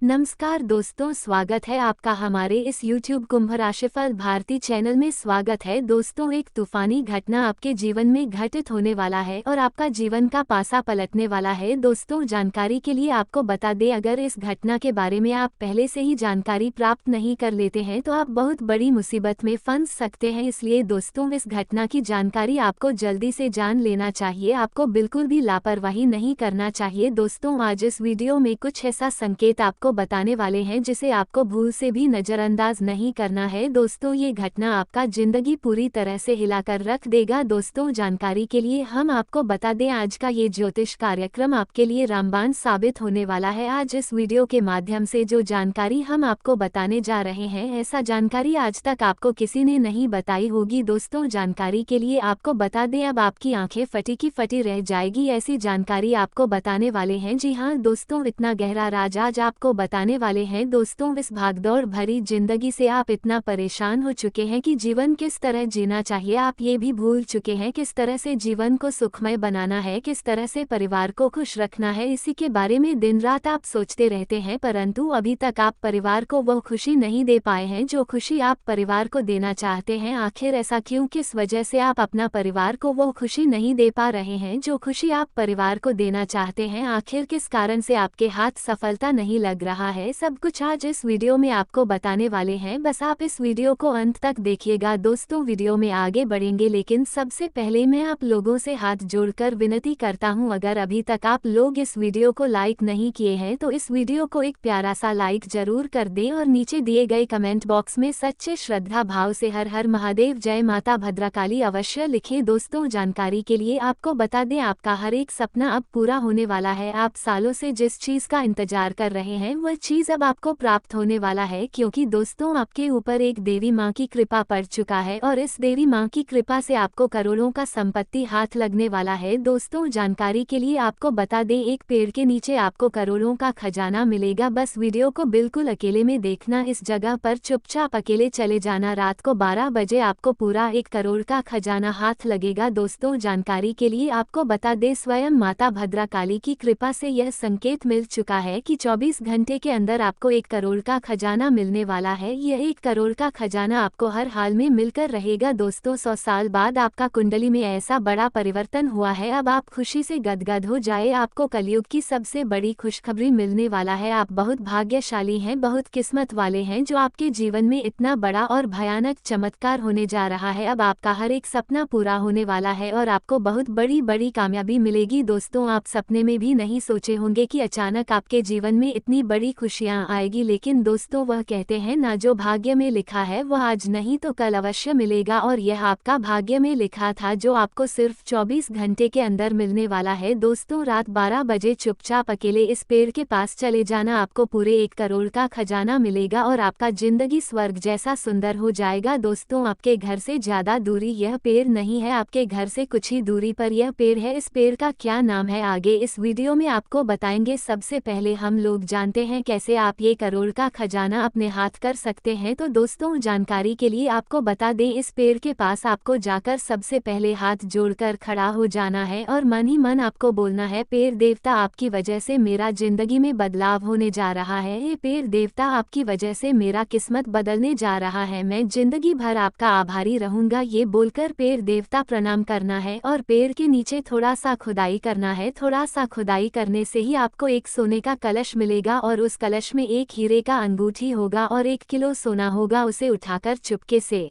नमस्कार दोस्तों, स्वागत है आपका हमारे इस YouTube कुंभ राशिफल भारती चैनल में। स्वागत है दोस्तों। एक तूफानी घटना आपके जीवन में घटित होने वाला है और आपका जीवन का पासा पलटने वाला है। दोस्तों, जानकारी के लिए आपको बता दें, अगर इस घटना के बारे में आप पहले से ही जानकारी प्राप्त नहीं कर लेते हैं तो आप बहुत बड़ी मुसीबत में फंस सकते हैं। इसलिए दोस्तों, इस घटना की जानकारी आपको जल्दी से जान लेना चाहिए। आपको बिल्कुल भी लापरवाही नहीं करना चाहिए। दोस्तों, आज इस वीडियो में कुछ ऐसा संकेत आपको बताने वाले हैं जिसे आपको भूल से भी नजरअंदाज नहीं करना है। दोस्तों, ये घटना आपका जिंदगी पूरी तरह से हिलाकर रख देगा। दोस्तों, जानकारी के लिए हम आपको बता दें, आज का ये ज्योतिष कार्यक्रम आपके लिए रामबाण साबित होने वाला है। आज इस वीडियो के माध्यम से जो जानकारी हम आपको बताने जा रहे हैं, ऐसा जानकारी आज तक आपको किसी ने नहीं बताई होगी। दोस्तों, जानकारी के लिए आपको बता दें, अब आपकी आंखें फटी की फटी रह जाएगी, ऐसी जानकारी आपको बताने वाले हैं। जी हाँ दोस्तों, इतना गहरा राज आज आपको बताने वाले हैं। दोस्तों, इस भागदौड़ भरी जिंदगी से आप इतना परेशान हो चुके हैं कि जीवन किस तरह जीना चाहिए आप ये भी भूल चुके हैं। किस तरह से जीवन को सुखमय बनाना है, किस तरह से परिवार को खुश रखना है, इसी के बारे में दिन रात आप सोचते रहते हैं, परंतु अभी तक आप परिवार को वो खुशी नहीं दे पाए हैं जो खुशी आप परिवार को देना चाहते हैं। आखिर ऐसा क्यों? किस वजह से आप अपना परिवार को वो खुशी नहीं दे पा रहे हैं जो खुशी आप परिवार को देना चाहते हैं? आखिर किस कारण से आपके हाथ सफलता नहीं लग रहा है? सब कुछ आज इस वीडियो में आपको बताने वाले हैं, बस आप इस वीडियो को अंत तक देखिएगा। दोस्तों, वीडियो में आगे बढ़ेंगे, लेकिन सबसे पहले मैं आप लोगों से हाथ जोड़कर विनती करता हूं, अगर अभी तक आप लोग इस वीडियो को लाइक नहीं किए हैं तो इस वीडियो को एक प्यारा सा लाइक जरूर कर दें और नीचे दिए गए कमेंट बॉक्स में सच्चे श्रद्धा भाव से हर हर महादेव, जय माता भद्रकाली अवश्य लिखें। दोस्तों, जानकारी के लिए आपको बता दें, आपका हर एक सपना अब पूरा होने वाला है। आप सालों से जिस चीज का इंतजार कर रहे हैं वह चीज अब आपको प्राप्त होने वाला है, क्योंकि दोस्तों आपके ऊपर एक देवी माँ की कृपा पड़ चुका है और इस देवी माँ की कृपा से आपको करोड़ों का संपत्ति हाथ लगने वाला है। दोस्तों, जानकारी के लिए आपको बता दें, एक पेड़ के नीचे आपको करोड़ों का खजाना मिलेगा। बस वीडियो को बिल्कुल अकेले में देखना, इस जगह पर चुपचाप अकेले चले जाना। रात को 12 बजे आपको पूरा 1 करोड़ का खजाना हाथ लगेगा। दोस्तों, जानकारी के लिए आपको बता दें, स्वयं माता भद्रकाली की कृपा से यह संकेत मिल चुका है कि 24 घंटे के अंदर आपको 1 करोड़ का खजाना मिलने वाला है। यह 1 करोड़ का खजाना आपको हर हाल में मिलकर रहेगा। दोस्तों, 100 साल बाद आपका कुंडली में ऐसा बड़ा परिवर्तन हुआ है, अब आप खुशी से गदगद हो जाए। आपको कलयुग की सबसे बड़ी खुशखबरी मिलने वाला है। आप बहुत भाग्यशाली हैं, बहुत किस्मत वाले हैं जो आपके जीवन में इतना बड़ा और भयानक चमत्कार होने जा रहा है। अब आपका हर एक सपना पूरा होने वाला है और आपको बहुत बड़ी बड़ी कामयाबी मिलेगी। दोस्तों, आप सपने में भी नहीं सोचे होंगे कि अचानक आपके जीवन में इतनी बड़ी खुशियां आएगी, लेकिन दोस्तों वह कहते हैं ना, जो भाग्य में लिखा है वह आज नहीं तो कल अवश्य मिलेगा, और यह आपका भाग्य में लिखा था जो आपको सिर्फ 24 घंटे के अंदर मिलने वाला है। दोस्तों, रात 12 बजे चुपचाप अकेले इस पेड़ के पास चले जाना, आपको पूरे 1 करोड़ का खजाना मिलेगा और आपका जिंदगी स्वर्ग जैसा सुंदर हो जाएगा। दोस्तों, आपके घर से ज्यादा दूरी यह पेड़ नहीं है, आपके घर से कुछ ही दूरी पर यह पेड़ है। इस पेड़ का क्या नाम है आगे इस वीडियो में आपको बताएंगे। सबसे पहले हम लोग जानते हैं कैसे आप ये करोड़ का खजाना अपने हाथ कर सकते हैं। तो दोस्तों, जानकारी के लिए आपको बता दें, इस पेड़ के पास आपको जाकर सबसे पहले हाथ जोड़कर खड़ा हो जाना है और मन ही मन आपको बोलना है, पेड़ देवता आपकी वजह से मेरा जिंदगी में बदलाव होने जा रहा है। ये पेड़ देवता आपकी वजह से मेरा किस्मत बदलने जा रहा है, मैं जिंदगी भर आपका आभारी रहूंगा। ये बोलकर पेड़ देवता प्रणाम करना है और पेड़ के नीचे थोड़ा सा खुदाई करना है। थोड़ा सा खुदाई करने से ही आपको एक सोने का कलश मिलेगा और उस कलश में एक हीरे का अंगूठी होगा और 1 किलो सोना होगा। उसे उठाकर चुपके से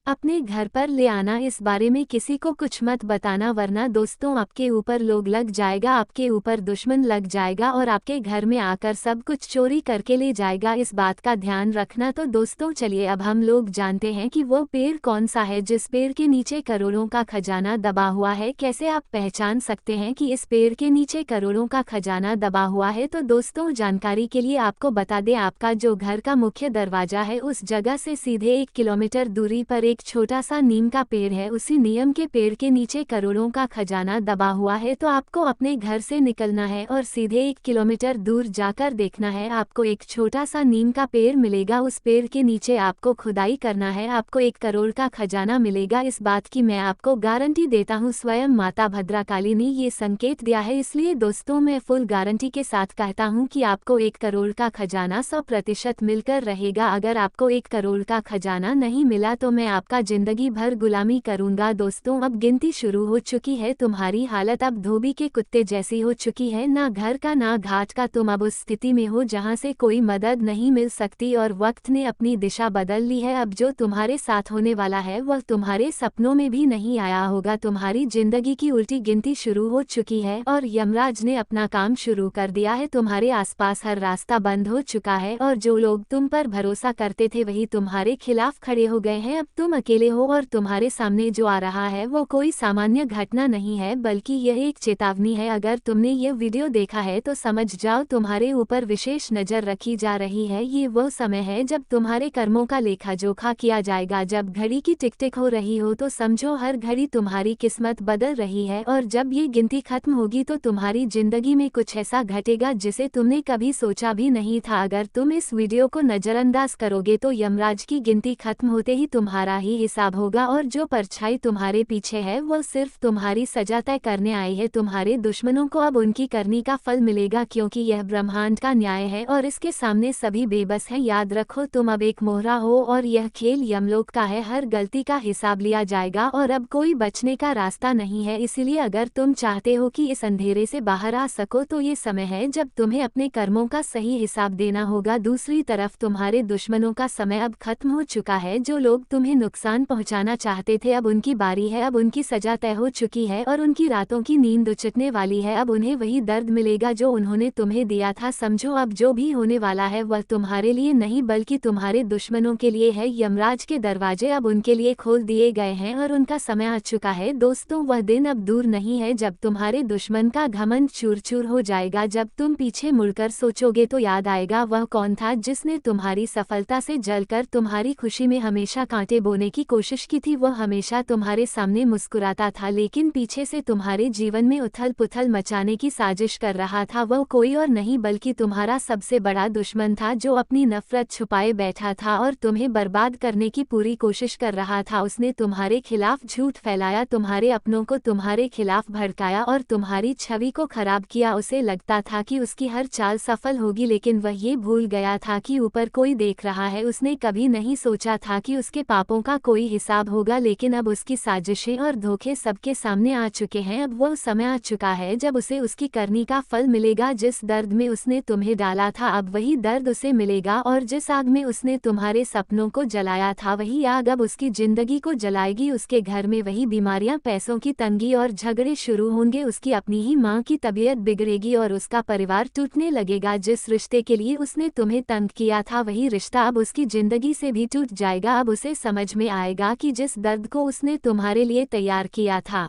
अपने घर पर ले आना। इस बारे में किसी को कुछ मत बताना, वरना दोस्तों आपके ऊपर लोग लग जाएगा, आपके ऊपर दुश्मन लग जाएगा और आपके घर में आकर सब कुछ चोरी करके ले जाएगा। इस बात का ध्यान रखना। तो दोस्तों, चलिए अब हम लोग जानते हैं कि वो पेड़ कौन सा है जिस पेड़ के नीचे करोड़ों का खजाना दबा हुआ है। कैसे आप पहचान सकते हैं कि इस पेड़ के नीचे करोड़ों का खजाना दबा हुआ है? तो दोस्तों, जानकारी के लिए आपको बता दें, आपका जो घर का मुख्य दरवाजा है उस जगह से सीधे 1 किलोमीटर दूरी पर एक एक छोटा सा नीम का पेड़ है, उसी नीम के पेड़ के नीचे करोड़ों का खजाना दबा हुआ है। तो आपको अपने घर से निकलना है और सीधे 1 किलोमीटर दूर जाकर देखना है, आपको एक छोटा सा नीम का पेड़ मिलेगा। उस पेड़ के नीचे आपको खुदाई करना है, आपको 1 करोड़ का खजाना मिलेगा। इस बात की मैं आपको गारंटी देता हूँ, स्वयं माता भद्रकाली ने ये संकेत दिया है। इसलिए दोस्तों मैं फुल गारंटी के साथ कहता हूँ कि आपको 1 करोड़ का खजाना 100% मिलकर रहेगा। अगर आपको 1 करोड़ का खजाना नहीं मिला तो मैं आपका जिंदगी भर गुलामी करूंगा। दोस्तों अब गिनती शुरू हो चुकी है, तुम्हारी हालत अब धोबी के कुत्ते जैसी हो चुकी है, ना घर का ना घाट का। तुम अब उस स्थिति में हो जहां से कोई मदद नहीं मिल सकती और वक्त ने अपनी दिशा बदल ली है। अब जो तुम्हारे साथ होने वाला है वह तुम्हारे सपनों में भी नहीं आया होगा। तुम्हारी जिंदगी की उल्टी गिनती शुरू हो चुकी है और यमराज ने अपना काम शुरू कर दिया है। तुम्हारे आसपास हर रास्ता बंद हो चुका है और जो लोग तुम पर भरोसा करते थे वही तुम्हारे खिलाफ खड़े हो गए हैं। अब तुम अकेले हो और तुम्हारे सामने जो आ रहा है वो कोई सामान्य घटना नहीं है, बल्कि यह एक चेतावनी है। अगर तुमने ये वीडियो देखा है तो समझ जाओ, तुम्हारे ऊपर विशेष नजर रखी जा रही है। ये वो समय है जब तुम्हारे कर्मों का लेखा जोखा किया जाएगा। जब घड़ी की टिक टिक हो रही हो तो समझो हर घड़ी तुम्हारी किस्मत बदल रही है, और जब ये गिनती खत्म होगी तो तुम्हारी जिंदगी में कुछ ऐसा घटेगा जिसे तुमने कभी सोचा भी नहीं था। अगर तुम इस वीडियो को नजरअंदाज करोगे तो यमराज की गिनती खत्म होते ही तुम्हारा ही हिसाब होगा, और जो परछाई तुम्हारे पीछे है वो सिर्फ तुम्हारी सजा तय करने आई है। तुम्हारे दुश्मनों को अब उनकी करनी का फल मिलेगा, क्योंकि यह ब्रह्मांड का न्याय है और इसके सामने सभी बेबस हैं। याद रखो तुम अब एक मोहरा हो और यह खेल यमलोक का है। हर गलती का हिसाब लिया जाएगा और अब कोई बचने का रास्ता नहीं है। इसलिए अगर तुम चाहते हो कि इस अंधेरे से बाहर आ सको तो ये समय है जब तुम्हें अपने कर्मों का सही हिसाब देना होगा। दूसरी तरफ तुम्हारे दुश्मनों का समय अब खत्म हो चुका है। जो लोग तुम्हें नुकसान पहुंचाना चाहते थे अब उनकी बारी है, अब उनकी सजा तय हो चुकी है और उनकी रातों की नींद उचटने वाली है। अब उन्हें वही दर्द मिलेगा जो उन्होंने तुम्हें दिया था। समझो अब जो भी होने वाला है वह तुम्हारे लिए नहीं बल्कि तुम्हारे दुश्मनों के लिए है। यमराज के दरवाजे अब उनके लिए खोल दिए गए हैं और उनका समय आ चुका है। दोस्तों वह दिन अब दूर नहीं है जब तुम्हारे दुश्मन का घमंड चूर चूर हो जाएगा। जब तुम पीछे मुड़कर सोचोगे तो याद आएगा वह कौन था जिसने तुम्हारी सफलता से जलकर तुम्हारी खुशी में हमेशा कांटे बोने की कोशिश की थी। वह हमेशा तुम्हारे सामने मुस्कुराता था, लेकिन पीछे से तुम्हारे जीवन में उथल पुथल मचाने की साजिश कर रहा था। वह कोई और नहीं बल्कि तुम्हारा सबसे बड़ा दुश्मन था, जो अपनी नफरत छुपाए बैठा था और तुम्हें बर्बाद करने की पूरी कोशिश कर रहा था। उसने तुम्हारे खिलाफ झूठ फैलाया, तुम्हारे अपनों को तुम्हारे खिलाफ भड़काया और तुम्हारी छवि को खराब किया। उसे लगता था कि उसकी हर चाल सफल होगी, लेकिन वह ये भूल गया था कि ऊपर कोई देख रहा है। उसने कभी नहीं सोचा था कि उसके पापों का कोई हिसाब होगा, लेकिन अब उसकी साजिशें और धोखे सबके सामने आ चुके हैं। अब वो समय आ चुका है जब उसे उसकी करनी का फल मिलेगा। जिस दर्द में उसने तुम्हें डाला था अब वही दर्द उसे मिलेगा, और जिस आग में उसने तुम्हारे सपनों को जलाया था वही आग अब उसकी जिंदगी को जलाएगी। उसके घर में वही बीमारियां, पैसों की तंगी और झगड़े शुरू होंगे। उसकी अपनी ही माँ की तबीयत बिगड़ेगी और उसका परिवार टूटने लगेगा। जिस रिश्ते के लिए उसने तुम्हें तंग किया था वही रिश्ता अब उसकी जिंदगी से भी टूट जाएगा। अब उसे समझ में आएगा कि जिस दर्द को उसने तुम्हारे लिए तैयार किया था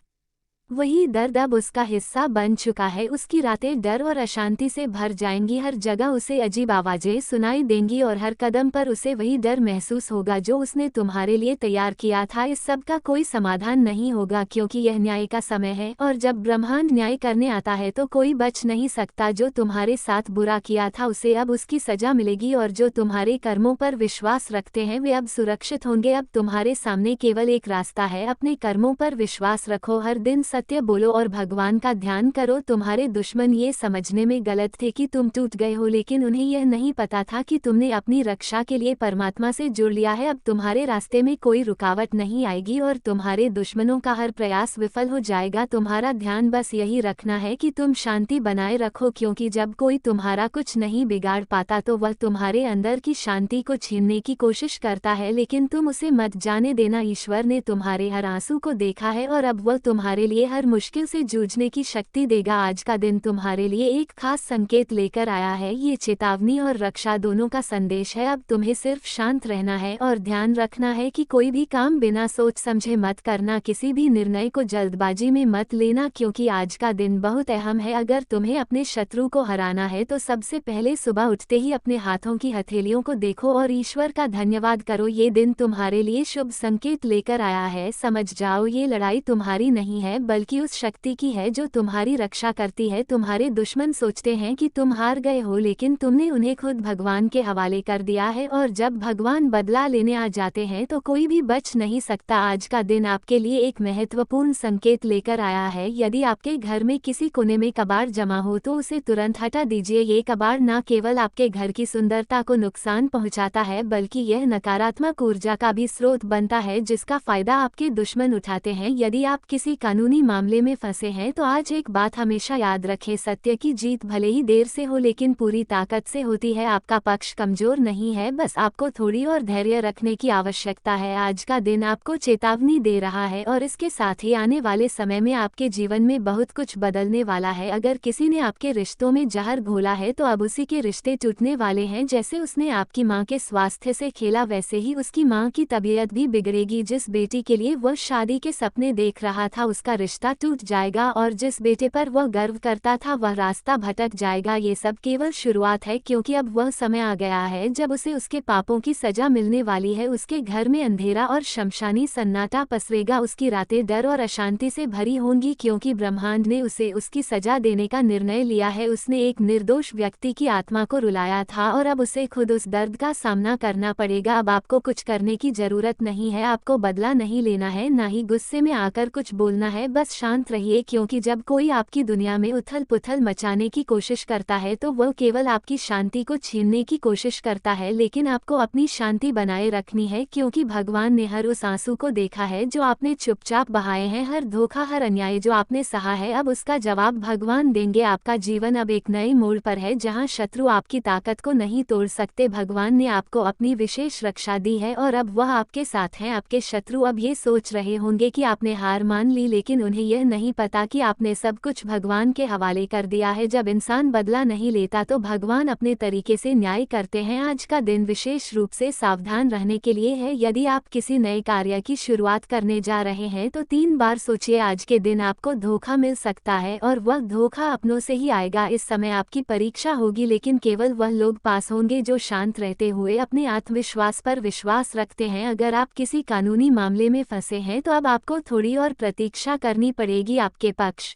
वही दर्द अब उसका हिस्सा बन चुका है। उसकी रातें डर और अशांति से भर जाएंगी, हर जगह उसे अजीब आवाजें सुनाई देंगी और हर कदम पर उसे वही डर महसूस होगा जो उसने तुम्हारे लिए तैयार किया था। इस सब का कोई समाधान नहीं होगा, क्योंकि यह न्याय का समय है और जब ब्रह्मांड न्याय करने आता है तो कोई बच नहीं सकता। जो तुम्हारे साथ बुरा किया था उसे अब उसकी सजा मिलेगी, और जो तुम्हारे कर्मों पर विश्वास रखते हैं वे अब सुरक्षित होंगे। अब तुम्हारे सामने केवल एक रास्ता है, अपने कर्मों पर विश्वास रखो, हर दिन सत्य बोलो और भगवान का ध्यान करो। तुम्हारे दुश्मन ये समझने में गलत थे कि तुम टूट गए हो, लेकिन उन्हें यह नहीं पता था कि तुमने अपनी रक्षा के लिए परमात्मा से जुड़ लिया है। अब तुम्हारे रास्ते में कोई रुकावट नहीं आएगी और तुम्हारे दुश्मनों का हर प्रयास विफल हो जाएगा। तुम्हारा ध्यान बस यही रखना है कि तुम शांति बनाए रखो, क्योंकि जब कोई तुम्हारा कुछ नहीं बिगाड़ पाता तो वह तुम्हारे अंदर की शांति को छीनने की कोशिश करता है, लेकिन तुम उसे मत जाने देना। ईश्वर ने तुम्हारे हर आंसू को देखा है और अब वह तुम्हारे लिए हर मुश्किल से जूझने की शक्ति देगा। आज का दिन तुम्हारे लिए एक खास संकेत लेकर आया है। ये चेतावनी और रक्षा दोनों का संदेश है। अब तुम्हें सिर्फ शांत रहना है और ध्यान रखना है कि कोई भी काम बिना सोच समझे मत करना। किसी भी निर्णय को जल्दबाजी में मत लेना, क्योंकि आज का दिन बहुत अहम है। अगर तुम्हें अपने शत्रु को हराना है तो सबसे पहले सुबह उठते ही अपने हाथों की हथेलियों को देखो और ईश्वर का धन्यवाद करो। ये दिन तुम्हारे लिए शुभ संकेत लेकर आया है। समझ जाओ, ये लड़ाई तुम्हारी नहीं है बल्कि उस शक्ति की है जो तुम्हारी रक्षा करती है। तुम्हारे दुश्मन सोचते हैं कि तुम हार गए हो, लेकिन तुमने उन्हें खुद भगवान के हवाले कर दिया है, और जब भगवान बदला लेने आ जाते हैं तो कोई भी बच नहीं सकता। आज का दिन आपके लिए एक महत्वपूर्ण संकेत लेकर आया है। यदि आपके घर में किसी कोने में कबाड़ जमा हो तो उसे तुरंत हटा दीजिए। ये कबाड़ न केवल आपके घर की सुंदरता को नुकसान पहुंचाता है बल्कि यह नकारात्मक ऊर्जा का भी स्रोत बनता है जिसका फायदा आपके दुश्मन उठाते हैं। यदि आप किसी कानूनी मामले में फंसे हैं तो आज एक बात हमेशा याद रखें, सत्य की जीत भले ही देर से हो लेकिन पूरी ताकत से होती है। आपका पक्ष कमजोर नहीं है, बस आपको थोड़ी और धैर्य रखने की आवश्यकता है। आज का दिन आपको चेतावनी दे रहा है और इसके साथ ही आने वाले समय में आपके जीवन में बहुत कुछ बदलने वाला है। अगर किसी ने आपके रिश्तों में जहर घोला है तो अब उसी के रिश्ते टूटने वाले हैं। जैसे उसने आपकी माँ के स्वास्थ्य से खेला वैसे ही उसकी माँ की तबीयत भी बिगड़ेगी। जिस बेटी के लिए वह शादी के सपने देख रहा था उसका रिश्ता टूट जाएगा, और जिस बेटे पर वह गर्व करता था वह रास्ता भटक जाएगा। ये सब केवल शुरुआत है, क्योंकि अब वह समय आ गया है जब उसे उसके पापों की सजा मिलने वाली है। उसके घर में अंधेरा और शमशानी सन्नाटा पसरेगा। उसकी रातें डर और अशांति से भरी होंगी, क्योंकि ब्रह्मांड ने उसे उसकी सजा देने का निर्णय लिया है। उसने एक निर्दोष व्यक्ति की आत्मा को रुलाया था और अब उसे खुद उस दर्द का सामना करना पड़ेगा। अब आपको कुछ करने की जरूरत नहीं है, आपको बदला नहीं लेना है, ना ही गुस्से में आकर कुछ बोलना है। बस शांत रहिए, क्योंकि जब कोई आपकी दुनिया में उथल पुथल मचाने की कोशिश करता है तो वह केवल आपकी शांति को छीनने की कोशिश करता है। लेकिन आपको अपनी शांति बनाए रखनी है, क्योंकि भगवान ने हर उस आंसू को देखा है जो आपने चुपचाप बहाए हैं, हर धोखा, हर अन्याय जो आपने सहा है। अब उसका जवाब भगवान देंगे। आपका जीवन अब एक नए मोड़ पर है जहां शत्रु आपकी ताकत को नहीं तोड़ सकते। भगवान ने आपको अपनी विशेष रक्षा दी है और अब वह आपके साथ हैं। आपके शत्रु अब ये सोच रहे होंगे कि आपने हार मान ली, लेकिन उन्हें यह नहीं पता कि आपने सब कुछ भगवान के हवाले कर दिया है। जब इंसान बदला नहीं लेता तो भगवान अपने तरीके से न्याय करते हैं। आज का दिन विशेष रूप से सावधान रहने के लिए है। यदि आप किसी नए कार्य की शुरुआत करने जा रहे हैं तो 3 बार सोचिए। आज के दिन आपको धोखा मिल सकता है और वह धोखा अपनों से ही आएगा। इस समय आपकी परीक्षा होगी, लेकिन केवल वह लोग पास होंगे जो शांत रहते हुए अपने आत्मविश्वास पर विश्वास रखते हैं। अगर आप किसी कानूनी मामले में फंसे हैं तो अब आपको थोड़ी और प्रतीक्षा करनी पड़ेगी। आपके पक्ष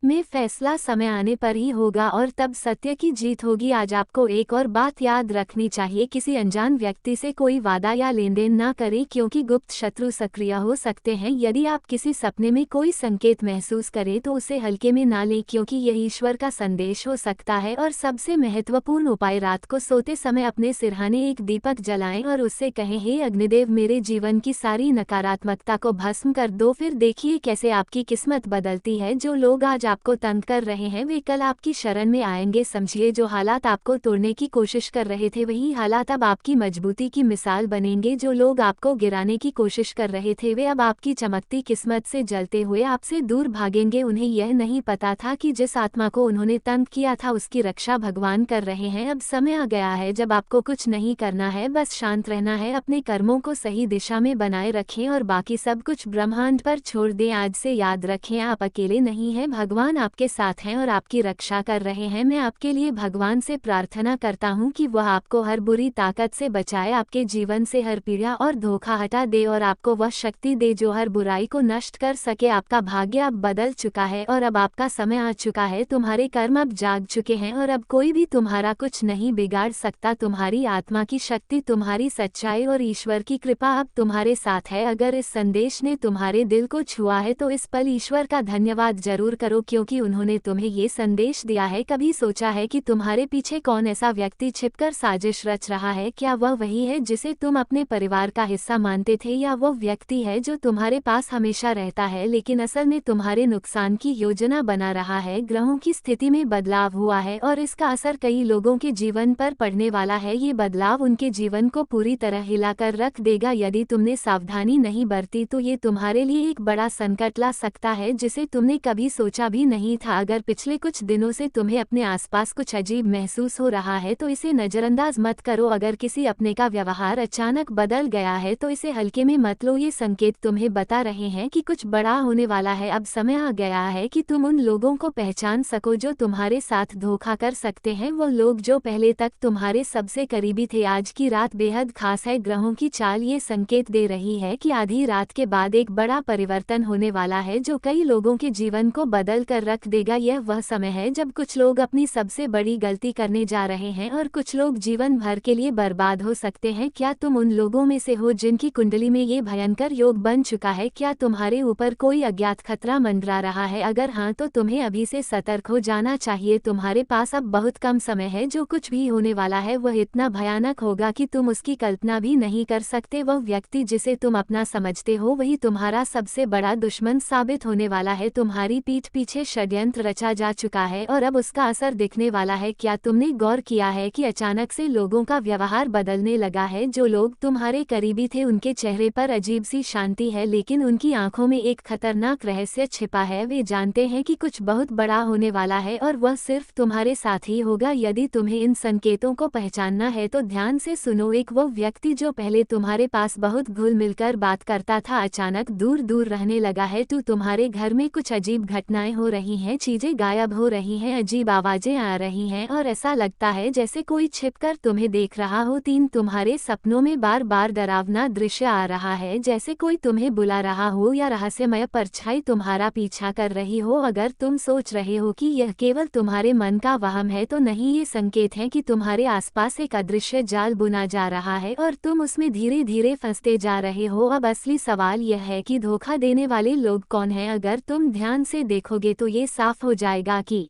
में फैसला समय आने पर ही होगा और तब सत्य की जीत होगी। आज आपको एक और बात याद रखनी चाहिए, किसी अनजान व्यक्ति से कोई वादा या लेन देन ना करें, क्योंकि गुप्त शत्रु सक्रिय हो सकते हैं। यदि आप किसी सपने में कोई संकेत महसूस करें तो उसे हल्के में ना लें, क्योंकि यह ईश्वर का संदेश हो सकता है। और सबसे महत्वपूर्ण उपाय, रात को सोते समय अपने सिरहाने एक दीपक जलाएं और उससे कहें, हे अग्निदेव, मेरे जीवन की सारी नकारात्मकता को भस्म कर दो। फिर देखिए कैसे आपकी किस्मत बदलती है। जो लोग आज आपको तंग कर रहे हैं वे कल आपकी शरण में आएंगे। समझिए, जो हालात आपको तोड़ने की कोशिश कर रहे थे वही हालात अब आपकी मजबूती की मिसाल बनेंगे। जो लोग आपको गिराने की कोशिश कर रहे थे वे अब आपकी चमकती किस्मत से जलते हुए आपसे दूर भागेंगे। उन्हें यह नहीं पता था कि जिस आत्मा को उन्होंने तंग किया था उसकी रक्षा भगवान कर रहे हैं। अब समय आ गया है जब आपको कुछ नहीं करना है, बस शांत रहना है। अपने कर्मों को सही दिशा में बनाए रखें और बाकी सब कुछ ब्रह्मांड पर छोड़ दें। आज से याद रखें, आप अकेले नहीं हैं, भगवान आपके साथ हैं और आपकी रक्षा कर रहे हैं। मैं आपके लिए भगवान से प्रार्थना करता हूं कि वह आपको हर बुरी ताकत से बचाए, आपके जीवन से हर पीड़ा और धोखा हटा दे और आपको वह शक्ति दे जो हर बुराई को नष्ट कर सके। आपका भाग्य अब बदल चुका है और अब आपका समय आ चुका है। तुम्हारे कर्म अब जाग चुके हैं और अब कोई भी तुम्हारा कुछ नहीं बिगाड़ सकता। तुम्हारी आत्मा की शक्ति, तुम्हारी सच्चाई और ईश्वर की कृपा अब तुम्हारे साथ है। अगर इस संदेश ने तुम्हारे दिल को छुआ है तो इस पल ईश्वर का धन्यवाद जरूर करो, क्योंकि उन्होंने तुम्हें ये संदेश दिया है। कभी सोचा है कि तुम्हारे पीछे कौन ऐसा व्यक्ति छिपकर साजिश रच रहा है? क्या वह वही है जिसे तुम अपने परिवार का हिस्सा मानते थे, या वो व्यक्ति है जो तुम्हारे पास हमेशा रहता है लेकिन असल में तुम्हारे नुकसान की योजना बना रहा है? ग्रहों की स्थिति में बदलाव हुआ है और इसका असर कई लोगों के जीवन पर पड़ने वाला है। ये बदलाव उनके जीवन को पूरी तरह हिलाकर रख देगा। यदि तुमने सावधानी नहीं बरती तो ये तुम्हारे लिए एक बड़ा संकट ला सकता है जिसे तुमने कभी सोचा भी नहीं था। अगर पिछले कुछ दिनों से तुम्हें अपने आसपास कुछ अजीब महसूस हो रहा है तो इसे नजरअंदाज मत करो। अगर किसी अपने का व्यवहार अचानक बदल गया है तो इसे हल्के में मत लो। ये संकेत तुम्हें बता रहे हैं कि कुछ बड़ा होने वाला है। अब समय आ गया है कि तुम उन लोगों को पहचान सको जो तुम्हारे साथ धोखा कर सकते हैं, वो लोग जो पहले तक तुम्हारे सबसे करीबी थे। आज की रात बेहद खास है। ग्रहों की चाल ये संकेत दे रही है कि आधी रात के बाद एक बड़ा परिवर्तन होने वाला है जो कई लोगों के जीवन को बदल कर रख देगा। यह वह समय है जब कुछ लोग अपनी सबसे बड़ी गलती करने जा रहे हैं और कुछ लोग जीवन भर के लिए बर्बाद हो सकते हैं। क्या तुम उन लोगों में से हो जिनकी कुंडली में ये भयंकर योग बन चुका है? क्या तुम्हारे ऊपर कोई अज्ञात खतरा मंडरा रहा है? अगर हाँ तो तुम्हें अभी से सतर्क हो जाना चाहिए। तुम्हारे पास अब बहुत कम समय है। जो कुछ भी होने वाला है वह इतना भयानक होगा कि तुम उसकी कल्पना भी नहीं कर सकते। वह व्यक्ति जिसे तुम अपना समझते हो वही तुम्हारा सबसे बड़ा दुश्मन साबित होने वाला है। तुम्हारी पीठ पीछे षड्यंत्र रचा जा चुका है और अब उसका असर दिखने वाला है। क्या तुमने गौर किया है कि अचानक से लोगों का व्यवहार बदलने लगा है? जो लोग तुम्हारे करीबी थे उनके चेहरे पर अजीब सी शांति है, लेकिन उनकी आंखों में एक खतरनाक रहस्य छिपा है। वे जानते हैं कि कुछ बहुत बड़ा होने वाला है और वह सिर्फ तुम्हारे साथ ही होगा। यदि तुम्हें इन संकेतों को पहचानना है तो ध्यान से सुनो। एक वो व्यक्ति जो पहले तुम्हारे पास बहुत घुल मिलकर बात करता था अचानक दूर दूर रहने लगा है। तुम्हारे घर में कुछ अजीब घटनाएं हो रही हैं, चीजें गायब हो रही हैं, अजीब आवाजें आ रही हैं और ऐसा लगता है जैसे कोई छिपकर तुम्हें देख रहा हो। 3 तुम्हारे सपनों में बार बार डरावना दृश्य आ रहा है, जैसे कोई तुम्हें बुला रहा हो या रहस्यमय परछाई तुम्हारा पीछा कर रही हो। अगर तुम सोच रहे हो कि यह केवल तुम्हारे मन का वहम है तो नहीं, ये संकेत है कि तुम्हारे आसपास एक अदृश्य जाल बुना जा रहा है और तुम उसमें धीरे धीरे फंसते जा रहे हो। अब असली सवाल यह है कि धोखा देने वाले लोग कौन हैं? अगर तुम ध्यान से देखोगे तो ये साफ हो जाएगा कि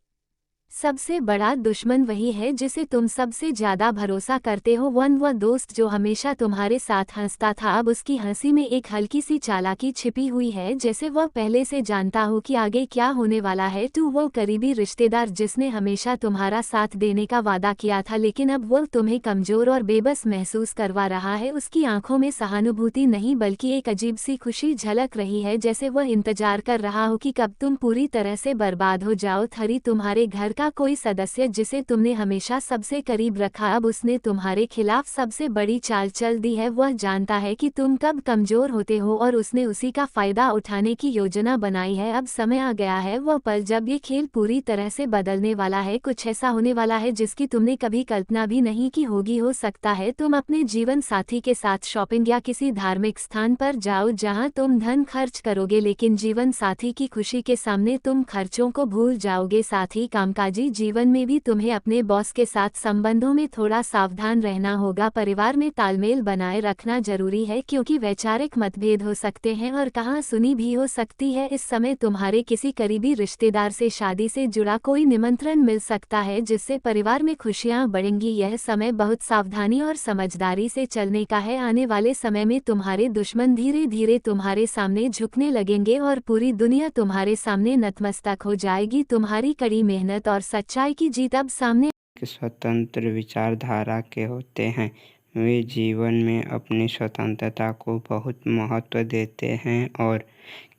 सबसे बड़ा दुश्मन वही है जिसे तुम सबसे ज्यादा भरोसा करते हो। वह दोस्त जो हमेशा तुम्हारे साथ हंसता था, अब उसकी हंसी में एक हल्की सी चालाकी छिपी हुई है, जैसे वह पहले से जानता हो कि आगे क्या होने वाला है। वो करीबी रिश्तेदार जिसने हमेशा तुम्हारा साथ देने का वादा किया था लेकिन अब वो तुम्हें कमजोर और बेबस महसूस करवा रहा है। उसकी आंखों में सहानुभूति नहीं बल्कि एक अजीब सी खुशी झलक रही है, जैसे वह इंतजार कर रहा हो कि कब तुम पूरी तरह से बर्बाद हो जाओ। तुम्हारे घर का कोई सदस्य जिसे तुमने हमेशा सबसे करीब रखा, अब उसने तुम्हारे खिलाफ सबसे बड़ी चाल चल दी है। वह जानता है कि तुम कब कमजोर होते हो और उसने उसी का फायदा उठाने की योजना बनाई है। अब समय आ गया है वह पल जब ये खेल पूरी तरह से बदलने वाला है। कुछ ऐसा होने वाला है जिसकी तुमने कभी कल्पना भी नहीं की होगी। हो सकता है तुम अपने जीवन साथी के साथ शॉपिंग या किसी धार्मिक स्थान पर जाओ जहां तुम धन खर्च करोगे, लेकिन जीवन साथी की खुशी के सामने तुम खर्चों को भूल जाओगे। साथ ही कामकाजी जीवन में भी तुम्हें अपने बॉस के साथ संबंधों में थोड़ा सावधान रहना होगा। परिवार में तालमेल बनाए रखना जरूरी है क्योंकि वैचारिक मतभेद हो सकते हैं और कहां सुनी भी हो सकती है। इस समय तुम्हारे किसी करीबी रिश्तेदार से शादी से जुड़ा कोई निमंत्रण मिल सकता है जिससे परिवार में खुशियां बढ़ेंगी। यह समय बहुत सावधानी और समझदारी से चलने का है। आने वाले समय में तुम्हारे दुश्मन धीरे धीरे तुम्हारे सामने झुकने लगेंगे और पूरी दुनिया तुम्हारे सामने नतमस्तक हो जाएगी। तुम्हारी कड़ी मेहनत और सच्चाई की जीत अब सामने स्वतंत्र विचारधारा के होते हैं। वे जीवन में अपनी स्वतंत्रता को बहुत महत्व देते हैं और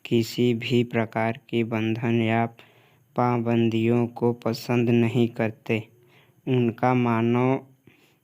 किसी भी प्रकार की बंधन या पाबंदियों को पसंद नहीं करते। उनका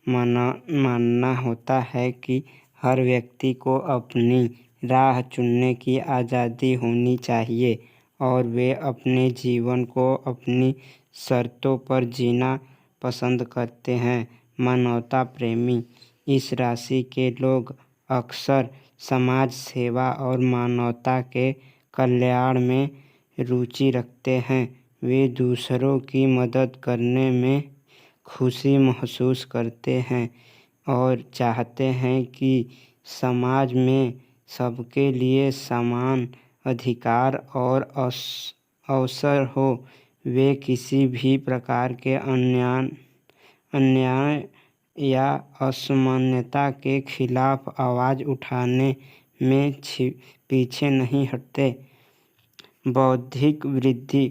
मानना होता है कि हर व्यक्ति को अपनी राह चुनने की आज़ादी होनी चाहिए और वे अपने जीवन को अपनी शर्तों पर जीना पसंद करते हैं। मानवता प्रेमी इस राशि के लोग अक्सर समाज सेवा और मानवता के कल्याण में रुचि रखते हैं। वे दूसरों की मदद करने में खुशी महसूस करते हैं और चाहते हैं कि समाज में सबके लिए समान अधिकार और अवसर हो, वे किसी भी प्रकार के अन्याय या असमानता के खिलाफ आवाज़ उठाने में पीछे नहीं हटते। बौद्धिक वृद्धि।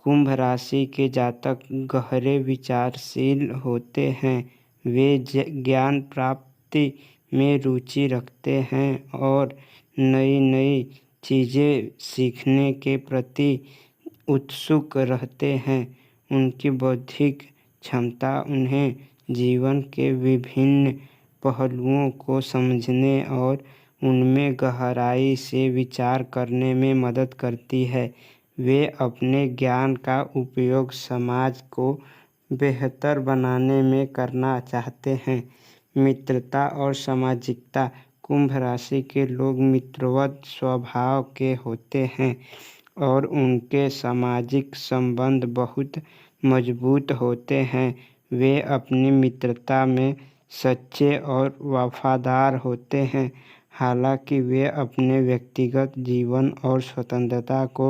कुंभ राशि के जातक गहरे विचारशील होते हैं। वे ज्ञान प्राप्ति में रुचि रखते हैं और नई नई चीज़ें सीखने के प्रति उत्सुक रहते हैं। उनकी बौद्धिक क्षमता उन्हें जीवन के विभिन्न पहलुओं को समझने और उनमें गहराई से विचार करने में मदद करती है। वे अपने ज्ञान का उपयोग समाज को बेहतर बनाने में करना चाहते हैं। मित्रता और सामाजिकता। कुंभ राशि के लोग मित्रवत स्वभाव के होते हैं और उनके सामाजिक संबंध बहुत मजबूत होते हैं। वे अपनी मित्रता में सच्चे और वफादार होते हैं। हालांकि वे अपने व्यक्तिगत जीवन और स्वतंत्रता को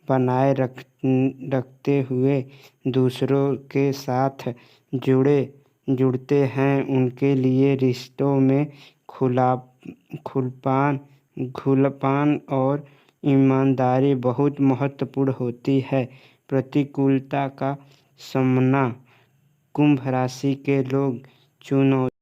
बनाए रखते हुए दूसरों के साथ जुड़ते हैं। उनके लिए रिश्तों में खुलापन और ईमानदारी बहुत महत्वपूर्ण होती है। प्रतिकूलता का सामना। कुंभ राशि के लोग चुनौती